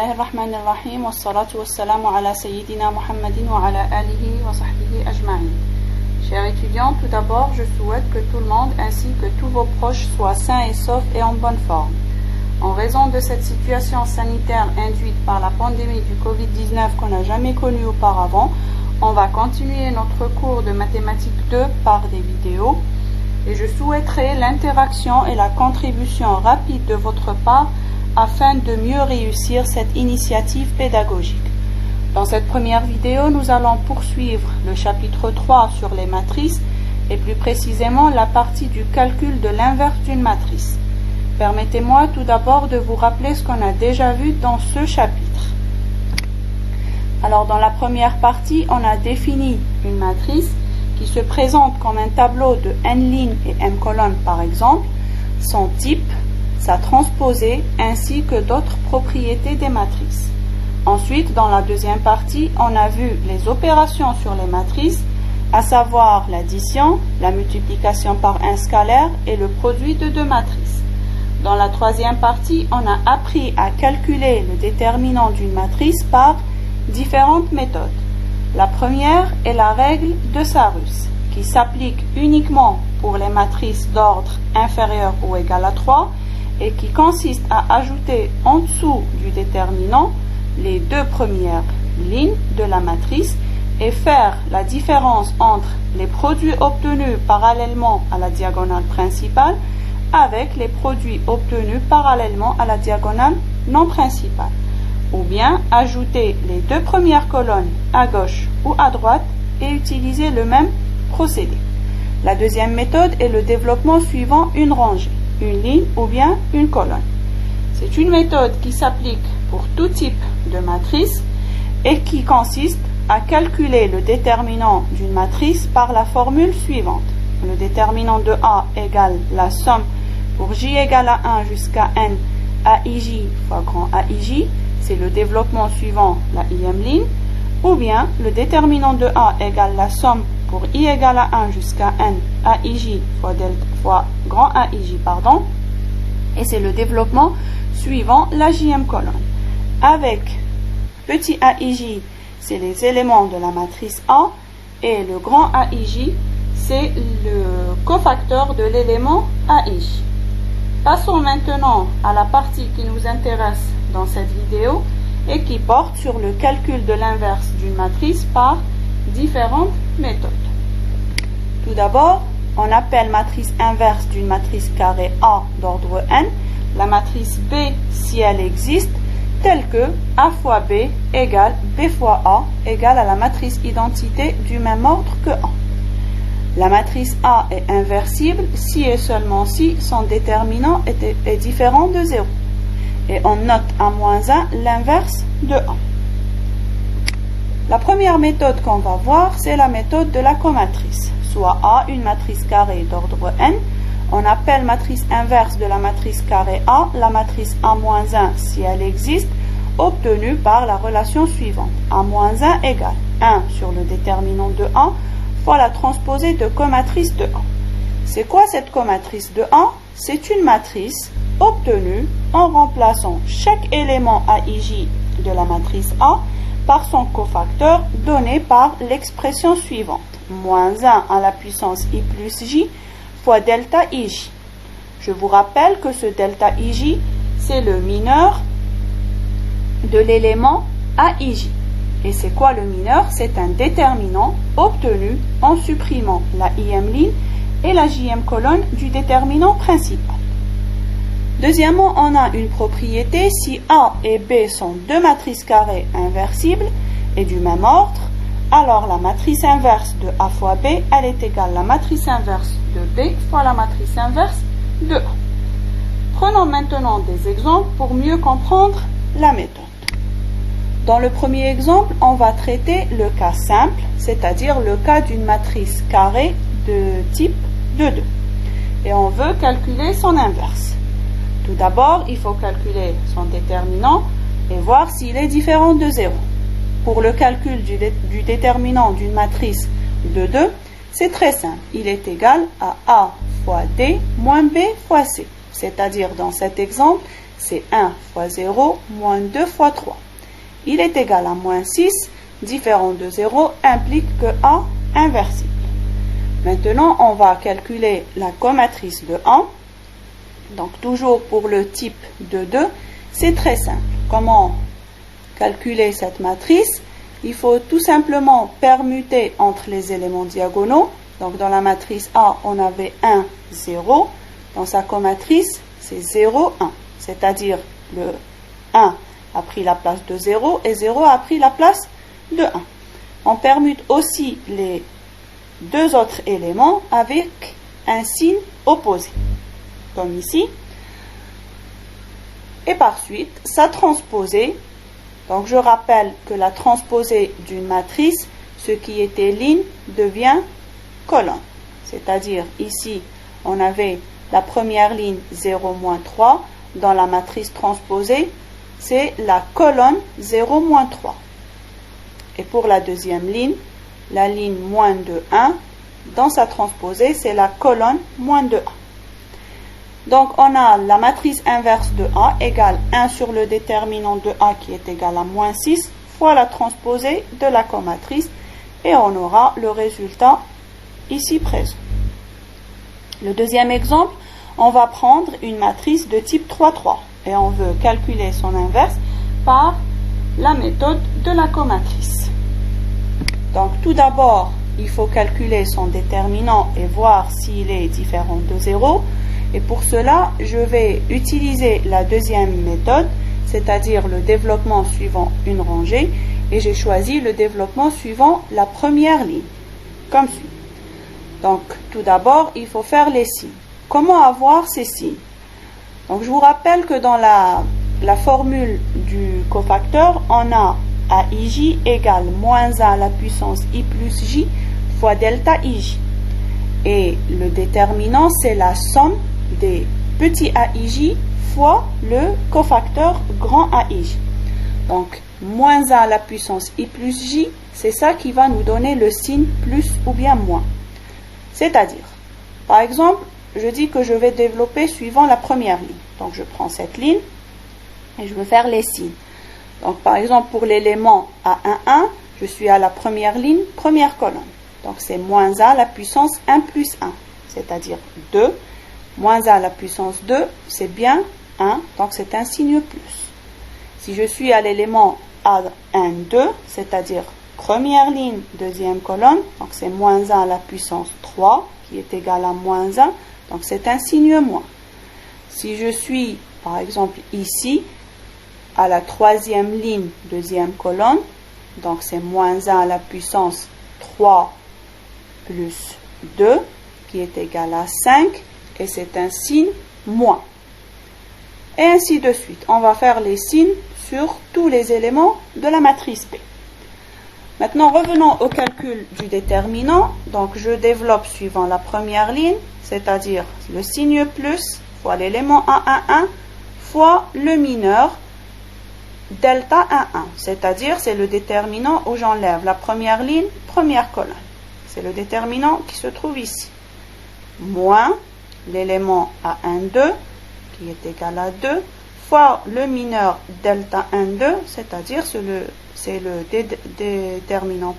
Bismillahirrahmanirrahim wa salatu wa salamu ala Sayyidina Muhammadin wa ala alihi wa sahbihi ajma'in. Chers étudiants, tout d'abord, je souhaite que tout le monde ainsi que tous vos proches soient sains et saufs et en bonne forme. En raison de cette situation sanitaire induite par la pandémie du Covid-19 qu'on n'a jamais connue auparavant, on va continuer notre cours de mathématiques 2 par des vidéos et je souhaiterais l'interaction et la contribution rapide de votre part afin de mieux réussir cette initiative pédagogique. Dans cette première vidéo, nous allons poursuivre le chapitre 3 sur les matrices et plus précisément la partie du calcul de l'inverse d'une matrice. Permettez-moi tout d'abord de vous rappeler ce qu'on a déjà vu dans ce chapitre. Alors dans la première partie, on a défini une matrice qui se présente comme un tableau de n lignes et m colonnes par exemple, son type, sa transposée ainsi que d'autres propriétés des matrices. Ensuite, dans la deuxième partie, on a vu les opérations sur les matrices, à savoir l'addition, la multiplication par un scalaire et le produit de deux matrices. Dans la troisième partie, on a appris à calculer le déterminant d'une matrice par différentes méthodes. La première est la règle de Sarus, qui s'applique uniquement pour les matrices d'ordre inférieur ou égal à 3, et qui consiste à ajouter en dessous du déterminant les deux premières lignes de la matrice et faire la différence entre les produits obtenus parallèlement à la diagonale principale avec les produits obtenus parallèlement à la diagonale non principale, ou bien ajouter les deux premières colonnes à gauche ou à droite et utiliser le même procédé. La deuxième méthode est le développement suivant une rangée, une ligne ou bien une colonne. C'est une méthode qui s'applique pour tout type de matrice et qui consiste à calculer le déterminant d'une matrice par la formule suivante. Le déterminant de A égale la somme pour J égale à 1 jusqu'à N AIJ fois grand AIJ, c'est le développement suivant la ième ligne, ou bien le déterminant de A égale la somme pour I égale à 1 jusqu'à N AIJ fois grand AIJ, et c'est le développement suivant la jème colonne. Avec petit AIJ, c'est les éléments de la matrice A, et le grand AIJ, c'est le cofacteur de l'élément AIJ. Passons maintenant à la partie qui nous intéresse dans cette vidéo et qui porte sur le calcul de l'inverse d'une matrice par différentes méthodes. Tout d'abord, on appelle matrice inverse d'une matrice carrée A d'ordre n la matrice B si elle existe, telle que A fois B égale B fois A égale à la matrice identité du même ordre que A. La matrice A est inversible si et seulement si son déterminant est différent de 0. Et on note à moins 1 l'inverse de A. La première méthode qu'on va voir, c'est la méthode de la comatrice. Soit A, une matrice carrée d'ordre n, on appelle matrice inverse de la matrice carrée A, la matrice A-1 si elle existe, obtenue par la relation suivante. A-1 égale 1 sur le déterminant de A fois la transposée de comatrice de A. C'est quoi cette comatrice de A? C'est une matrice obtenue en remplaçant chaque élément AIJ de la matrice A par son cofacteur donné par l'expression suivante. Moins 1 à la puissance I plus J fois delta IJ. Je vous rappelle que ce delta IJ, c'est le mineur de l'élément AIJ. Et c'est quoi le mineur? C'est un déterminant obtenu en supprimant la ième ligne et la jème colonne du déterminant principal. Deuxièmement, on a une propriété: si A et B sont deux matrices carrées inversibles et du même ordre, alors la matrice inverse de A fois B, elle est égale à la matrice inverse de B fois la matrice inverse de A. Prenons maintenant des exemples pour mieux comprendre la méthode. Dans le premier exemple, on va traiter le cas simple, c'est-à-dire le cas d'une matrice carrée de type de 2. Et on veut calculer son inverse. Tout d'abord, il faut calculer son déterminant et voir s'il est différent de 0. Pour le calcul du déterminant d'une matrice de 2, c'est très simple. Il est égal à A fois D moins B fois C. C'est-à-dire, dans cet exemple, c'est 1 fois 0 moins 2 fois 3. Il est égal à moins 6. Différent de 0 implique que A est inversible. Maintenant, on va calculer la comatrice de A. Donc, toujours pour le type de 2, c'est très simple. Comment calculer cette matrice? Il faut tout simplement permuter entre les éléments diagonaux. Donc, dans la matrice A, on avait 1, 0. Dans sa comatrice, c'est 0, 1. C'est-à-dire, le 1 a pris la place de 0 et 0 a pris la place de 1. On permute aussi les deux autres éléments avec un signe opposé, comme ici. Et par suite, sa transposée. Donc, je rappelle que la transposée d'une matrice, ce qui était ligne, devient colonne. C'est-à-dire, ici, on avait la première ligne 0, moins 3. Dans la matrice transposée, c'est la colonne 0, moins 3. Et pour la deuxième ligne, la ligne moins de 1, dans sa transposée, c'est la colonne moins de 1. Donc, on a la matrice inverse de A égale 1 sur le déterminant de A qui est égal à moins 6 fois la transposée de la comatrice et on aura le résultat ici présent. Le deuxième exemple, on va prendre une matrice de type 3-3 et on veut calculer son inverse par la méthode de la comatrice. Donc, tout d'abord, il faut calculer son déterminant et voir s'il est différent de 0. Et pour cela, je vais utiliser la deuxième méthode, c'est-à-dire le développement suivant une rangée. Et j'ai choisi le développement suivant la première ligne, comme suit. Donc, tout d'abord, il faut faire les signes. Comment avoir ces signes? Donc, je vous rappelle que dans la formule du cofacteur, on a AIJ égale moins 1 à la puissance I plus J fois delta IJ. Et le déterminant, c'est la somme des petits AIJ fois le cofacteur grand AIJ. Donc, moins 1 à la puissance I plus J, c'est ça qui va nous donner le signe plus ou bien moins. C'est-à-dire, par exemple, je dis que je vais développer suivant la première ligne. Donc, je prends cette ligne et je vais faire les signes. Donc, par exemple, pour l'élément A11, je suis à la première ligne, première colonne. Donc, c'est moins 1 à la puissance 1 plus 1, c'est-à-dire 2. Moins 1 à la puissance 2, c'est bien 1, donc c'est un signe plus. Si je suis à l'élément A12, c'est-à-dire première ligne, deuxième colonne, donc c'est moins 1 à la puissance 3, qui est égal à moins 1, donc c'est un signe moins. Si je suis, par exemple, ici, à la troisième ligne, deuxième colonne, donc c'est moins 1 à la puissance 3 plus 2, qui est égal à 5, et c'est un signe moins. Et ainsi de suite. On va faire les signes sur tous les éléments de la matrice B. Maintenant, revenons au calcul du déterminant. Donc, je développe suivant la première ligne, c'est-à-dire le signe plus fois l'élément A11 fois le mineur delta 11. C'est-à-dire, c'est le déterminant où j'enlève la première ligne, première colonne. C'est le déterminant qui se trouve ici. Moins l'élément A12 qui est égal à 2 fois le mineur delta 12, c'est-à-dire c'est le déterminant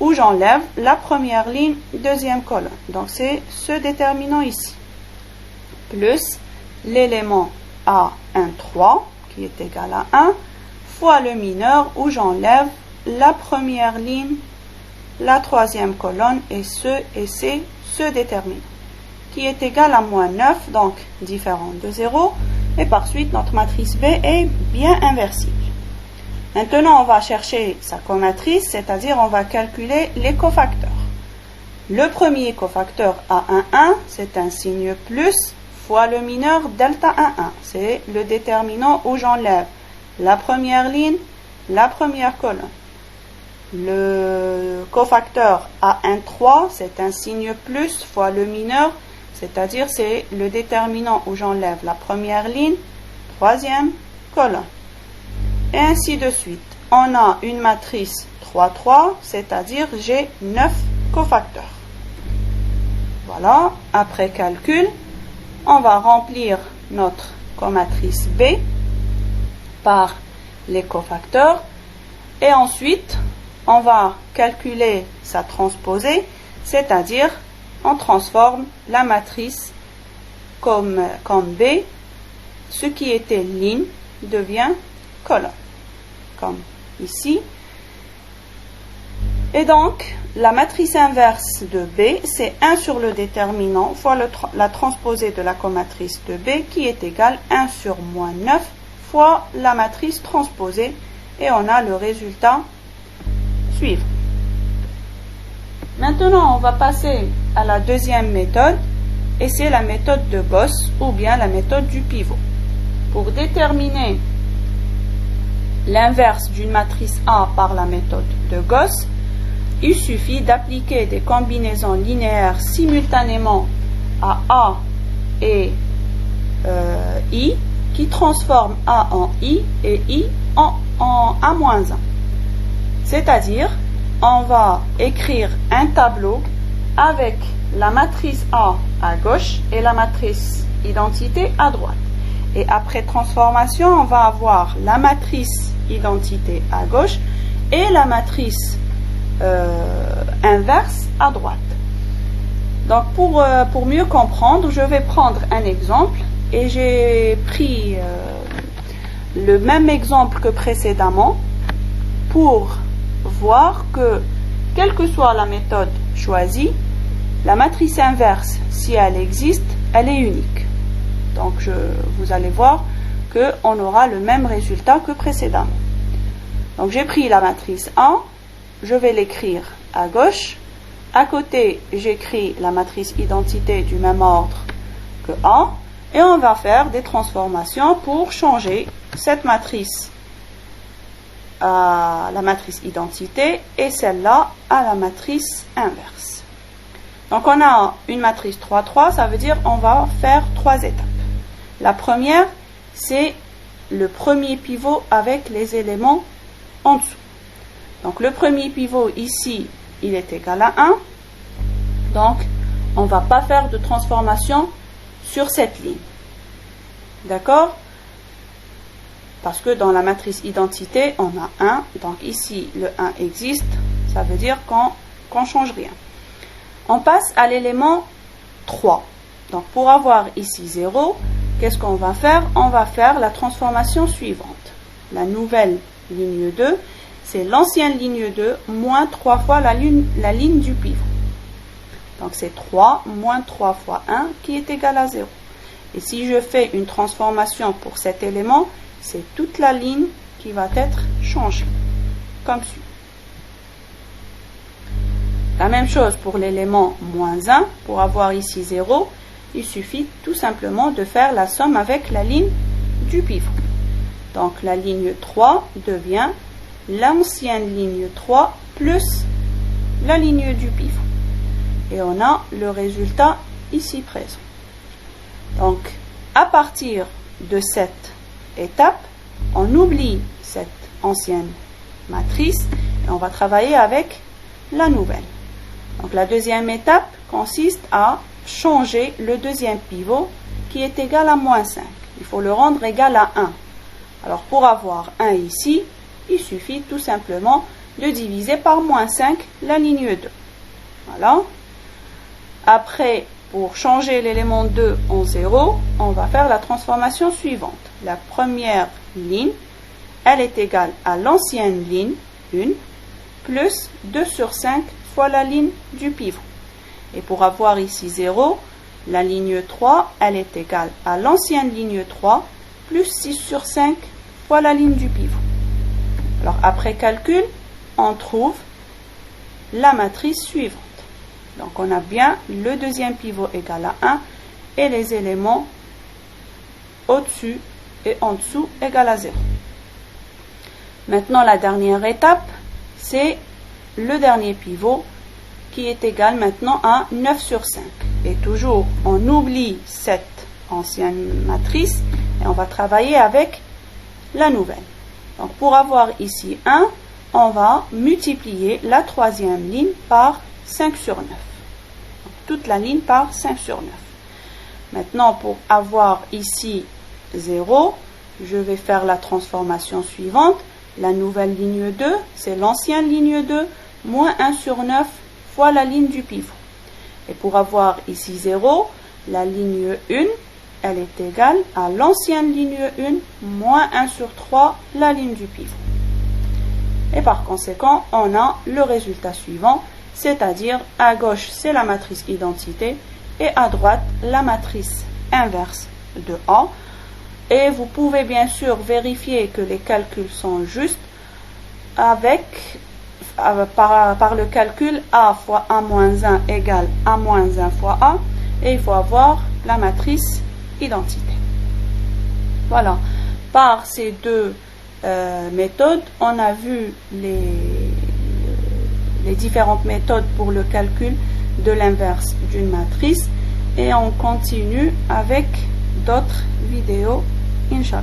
où j'enlève la première ligne, deuxième colonne. Donc c'est ce déterminant ici. Plus l'élément A13 qui est égal à 1 fois le mineur où j'enlève la première ligne, la troisième colonne et c'est ce déterminant qui est égal à moins 9, donc différent de 0. Et par suite, notre matrice B est bien inversible. Maintenant, on va chercher sa comatrice, c'est-à-dire on va calculer les cofacteurs. Le premier cofacteur A11, c'est un signe plus fois le mineur delta 11. C'est le déterminant où j'enlève la première ligne, la première colonne. Le cofacteur A13, c'est un signe plus fois le mineur, c'est-à-dire c'est le déterminant où j'enlève la première ligne, troisième colonne. Et ainsi de suite. On a une matrice 3-3, c'est-à-dire j'ai 9 cofacteurs. Voilà, après calcul, on va remplir notre comatrice B par les cofacteurs. Et ensuite, on va calculer sa transposée, c'est-à-dire on transforme la matrice comme B, ce qui était ligne devient colonne, comme ici. Et donc, la matrice inverse de B, c'est 1 sur le déterminant fois la transposée de la comatrice de B, qui est égale 1 sur moins 9 fois la matrice transposée, et on a le résultat suivant. Maintenant, on va passer à la deuxième méthode, et c'est la méthode de Gauss, ou bien la méthode du pivot. Pour déterminer l'inverse d'une matrice A par la méthode de Gauss, il suffit d'appliquer des combinaisons linéaires simultanément à A et I, qui transforment A en I et I en A-1. C'est-à-dire, on va écrire un tableau avec la matrice A à gauche et la matrice identité à droite. Et après transformation, on va avoir la matrice identité à gauche et la matrice inverse à droite. Donc pour mieux comprendre, je vais prendre un exemple, et j'ai pris le même exemple que précédemment pour voir que, quelle que soit la méthode choisie, la matrice inverse, si elle existe, elle est unique. Donc vous allez voir qu'on aura le même résultat que précédemment. Donc j'ai pris la matrice A, je vais l'écrire à gauche. À côté, j'écris la matrice identité du même ordre que A, et on va faire des transformations pour changer cette matrice à la matrice identité et celle-là à la matrice inverse. Donc on a une matrice 3-3, ça veut dire on va faire 3 étapes. La première, c'est le premier pivot avec les éléments en dessous. Donc le premier pivot ici, il est égal à 1. Donc on ne va pas faire de transformation sur cette ligne. D'accord? Parce que dans la matrice identité, on a 1. Donc ici, le 1 existe. Ça veut dire qu'on ne change rien. On passe à l'élément 3. Donc pour avoir ici 0, qu'est-ce qu'on va faire? On va faire la transformation suivante. La nouvelle ligne 2, c'est l'ancienne ligne 2 moins 3 fois la ligne du pivot. Donc c'est 3 moins 3 fois 1 qui est égal à 0. Et si je fais une transformation pour cet élément, c'est toute la ligne qui va être changée, comme suit. La même chose pour l'élément moins 1. Pour avoir ici 0, il suffit tout simplement de faire la somme avec la ligne du pivot. Donc la ligne 3 devient l'ancienne ligne 3 plus la ligne du pivot. Et on a le résultat ici présent. Donc, à partir de cette étape, on oublie cette ancienne matrice et on va travailler avec la nouvelle. Donc, la deuxième étape consiste à changer le deuxième pivot qui est égal à moins 5. Il faut le rendre égal à 1. Alors, pour avoir 1 ici, il suffit tout simplement de diviser par moins 5 la ligne 2. Voilà. Après, pour changer l'élément 2 en 0, on va faire la transformation suivante. La première ligne, elle est égale à l'ancienne ligne 1 plus 2 sur 5 fois la ligne du pivot. Et pour avoir ici 0, la ligne 3, elle est égale à l'ancienne ligne 3 plus 6 sur 5 fois la ligne du pivot. Alors après calcul, on trouve la matrice suivante. Donc on a bien le deuxième pivot égal à 1 et les éléments au-dessus et en dessous égal à 0. Maintenant la dernière étape, c'est le dernier pivot qui est égal maintenant à 9 sur 5. Et toujours on oublie cette ancienne matrice et on va travailler avec la nouvelle. Donc pour avoir ici 1, on va multiplier la troisième ligne par 5 sur 9. Donc, toute la ligne par 5 sur 9. Maintenant, pour avoir ici 0, je vais faire la transformation suivante. La nouvelle ligne 2, c'est l'ancienne ligne 2, moins 1 sur 9 fois la ligne du pivot. Et pour avoir ici 0, la ligne 1, elle est égale à l'ancienne ligne 1, moins 1 sur 3, la ligne du pivot. Et par conséquent, on a le résultat suivant, c'est-à-dire à gauche, c'est la matrice identité, et à droite, la matrice inverse de A. Et vous pouvez bien sûr vérifier que les calculs sont justes par le calcul A fois A moins 1 égale A moins 1 fois A. Et il faut avoir la matrice identité. Voilà. Par ces deux méthodes, on a vu les différentes méthodes pour le calcul de l'inverse d'une matrice. Et on continue avec d'autres vidéos, Inch'Allah.